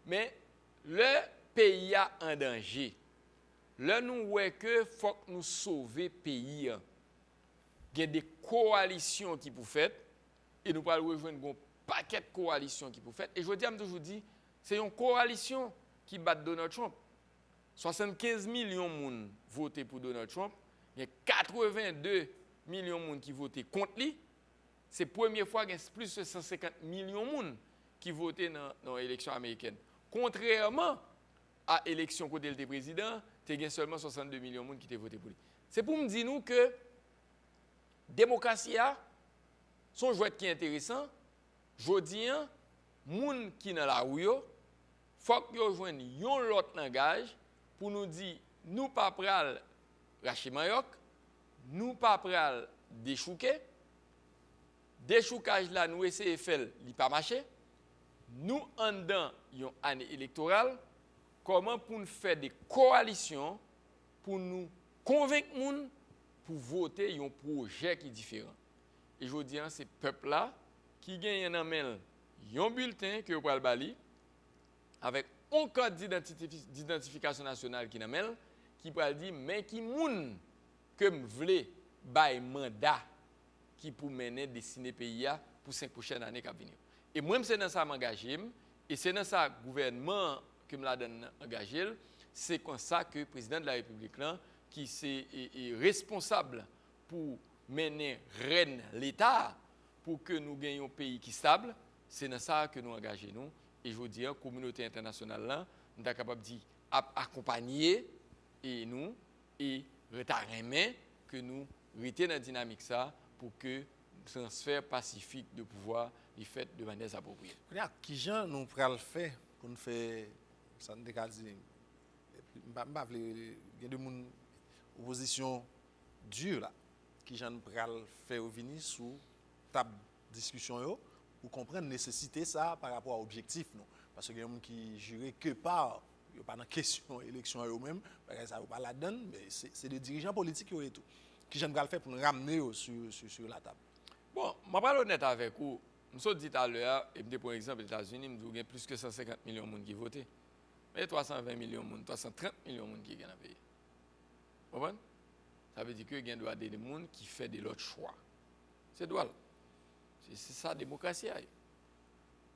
Mais le pays a en danger. Là nous voyons que faut que nous sauver le pays. Il y a des coalitions qui pour faire et nous allons rejoindre un paquet de coalitions qui pour faire. Et je dis toujours dit, c'est une coalition qui bat Donald Trump. 75 millions de monde voté pour Donald Trump, il y a 82 millions de monde qui voté contre lui. C'est la première fois qu'il y a plus de 150 millions de monde qui voté dans l'élection américaine. Contrairement à l'élection côté le président, il y a seulement 62 millions de monde qui ont voté pour lui. C'est pour me dire nous que la démocratie son jouet qui est intéressant. Je dis, les gens qui sont dans la rue, il faut qu'ils rejoignent un autre langage pour nous dire, nous ne pas pral racher Mayoc, nous ne pas pral déchouquer. Déchoucage là, nous essayons de faire, il n'a pas marché. Nous, en dedans, une année électorale, comment pour nous faire des coalitions pour nous convaincre les gens pour voter un projet qui est différent. Et je dis, c'est ce peuple-là qui gagne un bulletin que vous pouvez bali avec un code d'identification nationale qui n'amène, qui peut dire, mais qui moun que me vle bay mandat qui pour mener dessiner pays pour 5 prochaines années qui venir. Et moi c'est dans ça m'engager et c'est dans ça gouvernement que me la donne engagé, c'est comme ça que le président de la République là qui est responsable pour mener reine l'État pour que nous gagnions un pays qui est stable, c'est dans ça que nous engageons nous. Et je vous dis, la communauté internationale, là, nous sommes capables d'accompagner et nous, et retarder que nous restons dans la dynamique ça pour que le transfert pacifique de pouvoir est fait de manière appropriée.
Qui gens nous pral faire pour nous faire ça nous dit il y a des monde opposition dure là qui gens nous pral faire venir sous table discussion yo pour comprendre la nécessité ça par rapport à l'objectif non parce que y a des gens qui jurent que par il pas dans question élection eux même parce que ça pas la donne mais c'est des dirigeants politiques et tout qui gens pral faire pour nous ramener sur la table.
Bon, je vais honnête avec vous. Je vous dit tout à l'heure, et pour exemple, les États-Unis, il y a plus que 150 millions de monde qui votent. Mais 320 millions de monde, 330 millions de monde qui gagnent dans le pays. Vous comprenez? Ça veut dire qu'il y a des gens qui font de l'autre choix. C'est droit. C'est ça la démocratie.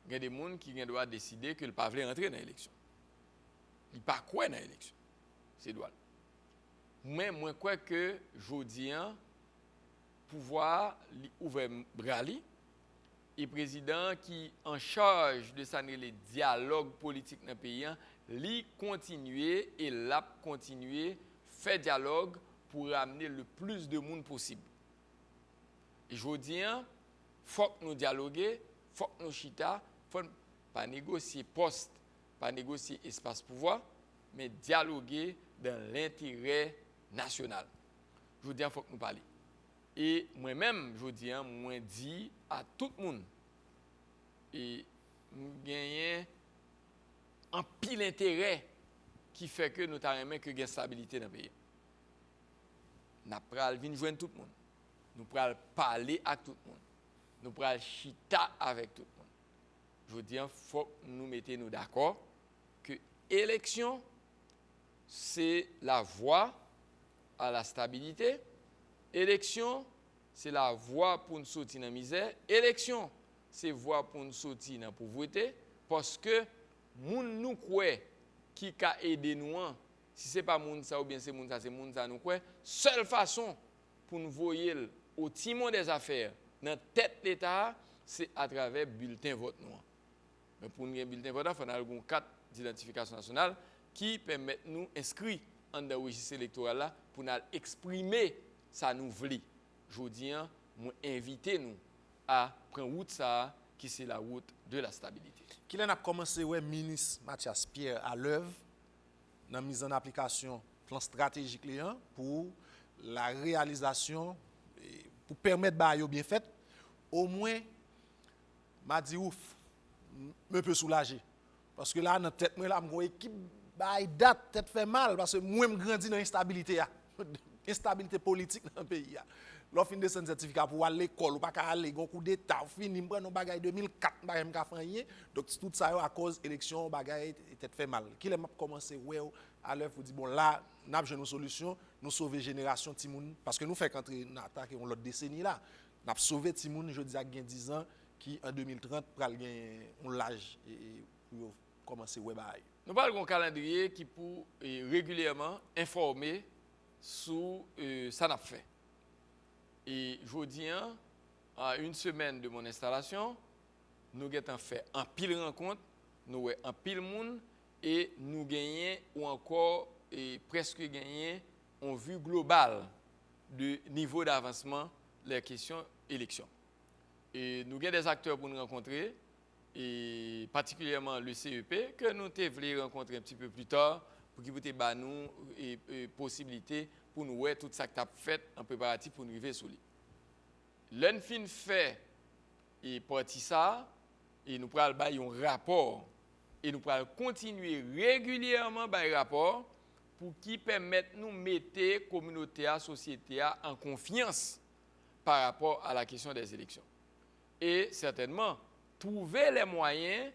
Il y a des gens qui doivent décider qu'ils ne peuvent pas rentrer dans l'élection. Ils ne peuvent pas quoi dans l'élection. C'est droit. Mais moi, je crois que aujourd'hui, pouvoir ouvrir bras et le président qui en charge de saner les dialogues politiques dans le pays, lui continuer et l'a continuer faire dialogue pour ramener le plus de monde possible. Et je dis, il faut que nous dialoguions, il faut que nous chita, il ne faut pas négocier poste, pas négocier espace pouvoir, mais dialoguer dans l'intérêt national. Je dis, il faut que nous parlions. Et moi-même, je dis, moi dis à tout le monde, et nous gagnons un pile intérêt qui fait que nous avons que une stabilité dans le pays. Nous allons venir joindre tout le monde. Nous allons parler avec tout le monde. Nous allons chita avec tout le monde. Je dis, il faut que nous mettions d'accord que l'élection, c'est la voie à la stabilité. Élection, c'est la voie pour nous sortir dans la misère. Élection, c'est la voie pour nous sortir dans la pauvreté. Parce que nous croyons qui a aidé nous, si ce n'est pas moun ça ou bien c'est moun ça nous croyons. Seule façon pour nous voir au timon des affaires, dans la tête de l'État, c'est à travers le bulletin vote noir. Mais pour nous, un bulletin vote noir, il faut avoir une carte d'identification nationale qui permet de nous inscrire dans le registre électoral pour nous exprimer ça nous voulons. Je dis, nous invitons nous à prendre route ça, qui c'est la route de la stabilité.
Qui a commencé le ministre Mathias Pierre à l'œuvre dans la mise en application plan stratégique pour la réalisation, pour permettre de bien fait, au moins, m'a dit ouf, me peut soulager. Parce que là, dans la tête, moi, là, mon équipe, bah, date, tête fait mal, parce que moi, je grandis dans l'instabilité. Instabilité politique dans le pays. L'offre fin de certificat pour aller à l'école, ou pas qu'à aller, un coup d'État, fini, je prends un bagage 2004, je ne peux rien. Donc, tout ça, à cause de l'élection, bagage était fait mal. Qui a commencé, ouais, à l'heure, il dit, bon, là, nous avons une solution, nous sauver la génération Timoun, parce que nous faisons qu'entrer dans l'attaque, on l'autre décennie là. Nous avons sauvé Timoun, je dis, à 10 ans, qui en 2030, pour gagner l'âge pour commencer à faire.
Nous parlons d'un calendrier qui peut régulièrement informer sur ça n'a fait. Et je dis, à une semaine de mon installation, nous avons fait un pile rencontre, nous avons un pile monde et nous gagnons ou encore presque gagné en vue globale du niveau d'avancement des questions élections. Et nous avons des acteurs pour nous rencontrer, et particulièrement le CEP, que nous voulons rencontrer un petit peu plus tard pour qu'il vous ait nous possibilité pour nous voir tout ça que tu as fait en préparatif pour nous arriver sur lui. L'enfin fait et parti ça, et nous prenons un rapport, et nous prenons continuer régulièrement un rapport pour qui permette nous mettre la communauté, la société en confiance par rapport à la question des élections. Et certainement, trouver les moyens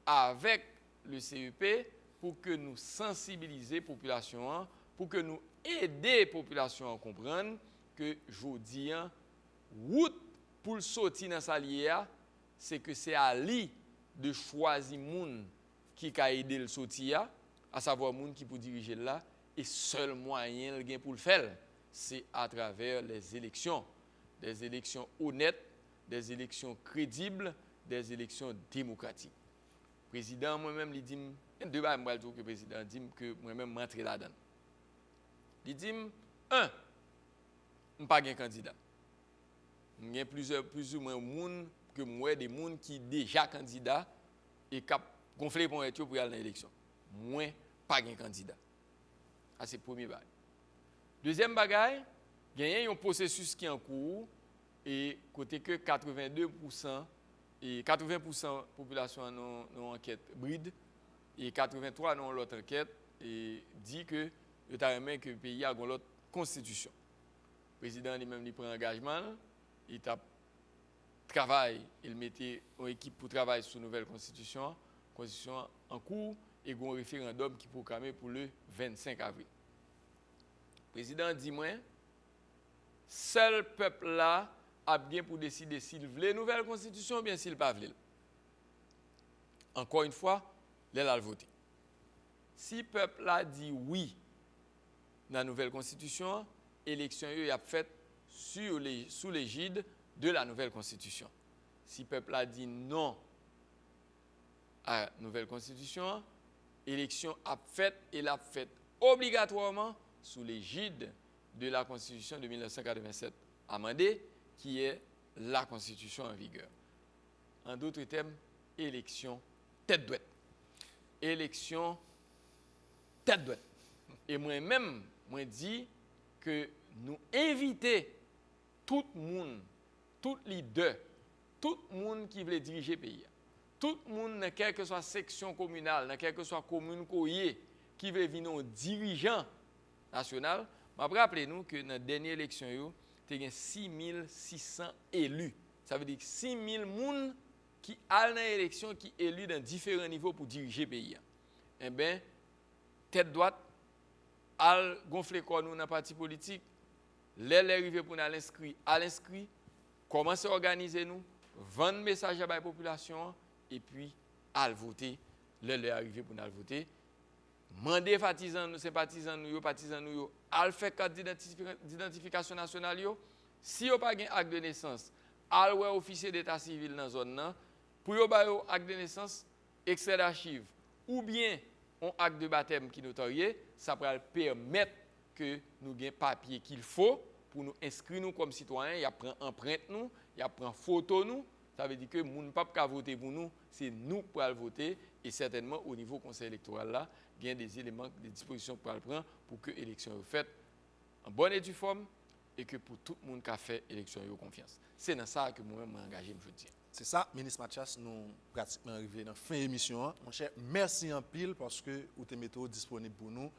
avec le CEP pour que nous sensibilisions la population, pour que nous aidions la population à comprendre que aujourd'hui, route pour sortir dans sa lière, c'est que c'est à lui de choisir moun qui a aidé le sortir, à savoir moun qui peut diriger là, et seul moyen pour le faire, c'est à travers les élections. Des élections honnêtes, des élections crédibles, des élections démocratiques. Le président, moi-même, il dit, deux fois, que le président dit que moi-même, je suis là-dedans. Il dit, un, je ne suis pas un candidat. Il y a plus ou moins de monde que moi, des gens qui sont déjà candidats et qui ont gonflé pour aller dans l'élection. Moi, pas un candidat. C'est le premier bagage. Deuxième bagage, il y a un processus qui est en cours et côté que 82% et 80% de la population dans l'enquête bride et 83% dans l'autre enquête et dit que le pays a une autre constitution. Le président lui-même prend engagement, il travaille, il mettait une équipe pour travailler sur la nouvelle constitution en cours et un référendum qui est programmé pour le 25 avril. Le président dit moi, seul peuple là a bien pour décider s'il veut une nouvelle constitution ou bien s'il ne veut pas. Encore une fois, il a voté. Si le peuple là dit oui dans la nouvelle constitution, l'élection est faite sous l'égide de la nouvelle constitution. Si le peuple a dit non à la nouvelle constitution, l'élection a faite et l'a faite obligatoirement sous l'égide de la constitution de 1987 amendée, qui est la constitution en vigueur. En d'autres termes, élection tête droite. Élection tête droite. Et moi-même, moi dis que nous invitons tout le monde, tout leader, tout le monde qui veut diriger le pays, tout le monde, dans quelle que soit la section communale, dans quelle que soit la commune qui veut venir dirigeant national, je rappelle nous que dans la dernière élection, il y a 6600 élus. Ça veut dire 6000 personnes qui sont dans l'élection, qui sont élus dans différents niveaux pour diriger le pays. Eh bien, tête droite, al gonfler quoi nous dans le parti politique, les arriver pour nous à l'inscrit, commencer à organiser nous, vendre message à la population et puis à voter, les arriver pour nous voter. Mandez sympathisants nous, à faire carte d'identification nationale yo. Si vous n'avez pas acte de naissance, al ouais officier d'état civil dans la zone pour vous ba acte de naissance, extrait d'archives ou bien un acte de baptême qui notorié, ça va permettre que nous ayons papier qu'il faut pour nous inscrire nous comme citoyens, il prend empreinte nous, il prend photo nous, ça veut dire que nous ne pouvons pas voter pour nous, c'est nous qui allons voter et certainement au niveau conseil électoral là, il y a des éléments, des dispositions pour prendre pour que l'élection soit faite en bonne et due forme, et que pour tout le monde qui a fait élection, il a confiance. C'est dans ça que moi-même je engagé, je dis.
C'est ça, ministre Mathias, nous pratiquement arrivés dans la fin de l'émission. Mon cher, merci en pile parce que vous êtes méthode disponible pour nous.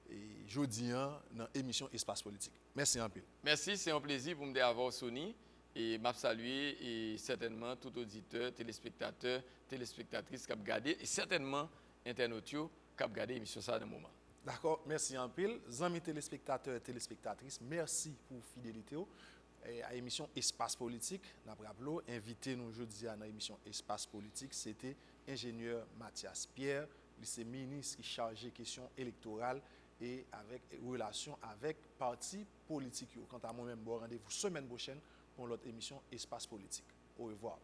Et jeudi, dans l'émission Espace Politique. Merci en pile.
Merci, c'est un plaisir pour me avoir Sony. Et m'a salué et certainement tout auditeur, téléspectateur, téléspectatrice qui a regardé et certainement internautes qui a regardé l'émission ça dans le moment.
D'accord, merci en pile. Amis téléspectateurs et téléspectatrices, merci pour fidélité à l'émission Espace Politique. Nous invité nous aujourd'hui à l'émission Espace Politique, c'était ingénieur Mathias Pierre, lycée ministre qui chargé questions électorales et avec relations avec partis politiques. Quant à moi-même, bon rendez-vous semaine prochaine pour l'autre émission Espace Politique. Au revoir.